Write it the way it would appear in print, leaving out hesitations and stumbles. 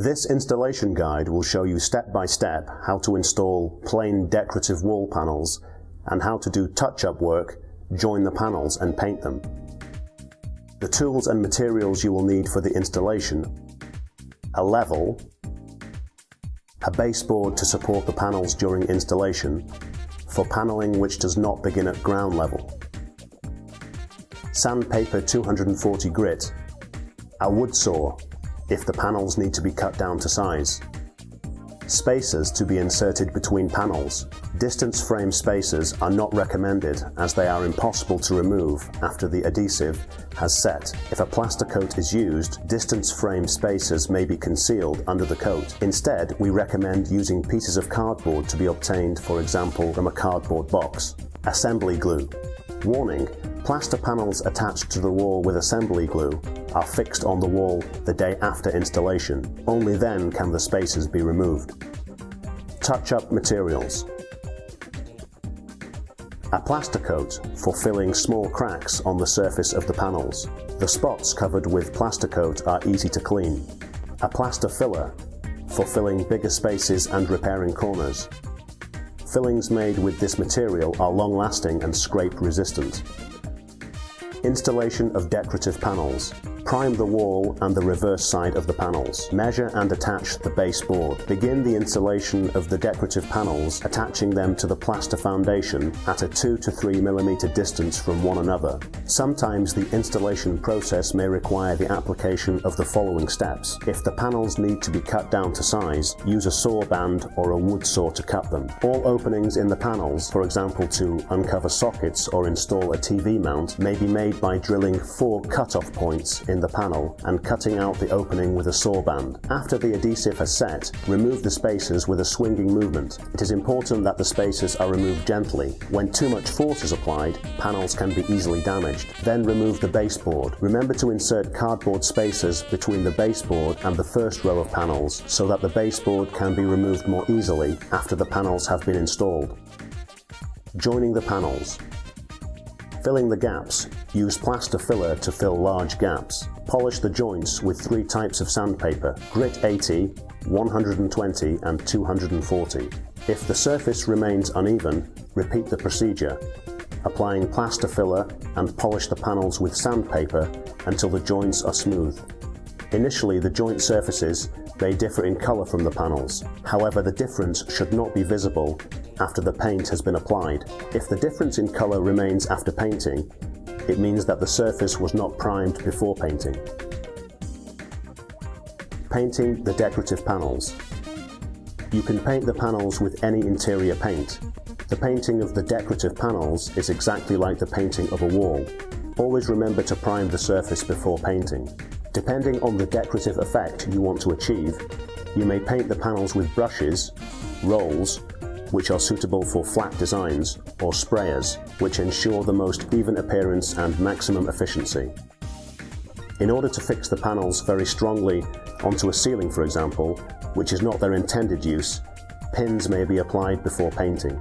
This installation guide will show you step by step how to install plain decorative wall panels and how to do touch-up work, join the panels and paint them. The tools and materials you will need for the installation: a level, a baseboard to support the panels during installation, for paneling which does not begin at ground level, sandpaper 240 grit, a wood saw if the panels need to be cut down to size, spacers to be inserted between panels. Distance frame spacers are not recommended as they are impossible to remove after the adhesive has set. If a plaster coat is used, distance frame spacers may be concealed under the coat. Instead, we recommend using pieces of cardboard to be obtained, for example, from a cardboard box. Assembly glue. Warning: plaster panels attached to the wall with assembly glue are fixed on the wall the day after installation. Only then can the spacers be removed. Touch-up materials. A plaster coat for filling small cracks on the surface of the panels. The spots covered with plaster coat are easy to clean. A plaster filler for filling bigger spaces and repairing corners. Fillings made with this material are long-lasting and scrape-resistant. Installation of decorative panels. Prime the wall and the reverse side of the panels. Measure and attach the baseboard. Begin the installation of the decorative panels, attaching them to the plaster foundation at a 2 to 3 mm distance from one another. Sometimes the installation process may require the application of the following steps. If the panels need to be cut down to size, use a saw band or a wood saw to cut them. All openings in the panels, for example to uncover sockets or install a TV mount, may be made by drilling 4 cut-off points in the panel and cutting out the opening with a saw band. After the adhesive has set, remove the spacers with a swinging movement. It is important that the spacers are removed gently. When too much force is applied, panels can be easily damaged. Then remove the baseboard. Remember to insert cardboard spacers between the baseboard and the first row of panels so that the baseboard can be removed more easily after the panels have been installed. Joining the panels. Filling the gaps. Use plaster filler to fill large gaps. Polish the joints with 3 types of sandpaper: grit 80, 120 and 240. If the surface remains uneven, repeat the procedure, applying plaster filler and polish the panels with sandpaper until the joints are smooth. Initially, the joint surfaces may differ in colour from the panels. However, the difference should not be visible after the paint has been applied. If the difference in colour remains after painting, it means that the surface was not primed before painting. Painting the decorative panels. You can paint the panels with any interior paint. The painting of the decorative panels is exactly like the painting of a wall. Always remember to prime the surface before painting. Depending on the decorative effect you want to achieve, you may paint the panels with brushes, rolls, which are suitable for flat designs, or sprayers, which ensure the most even appearance and maximum efficiency. In order to fix the panels very strongly onto a ceiling, for example, which is not their intended use, pins may be applied before painting.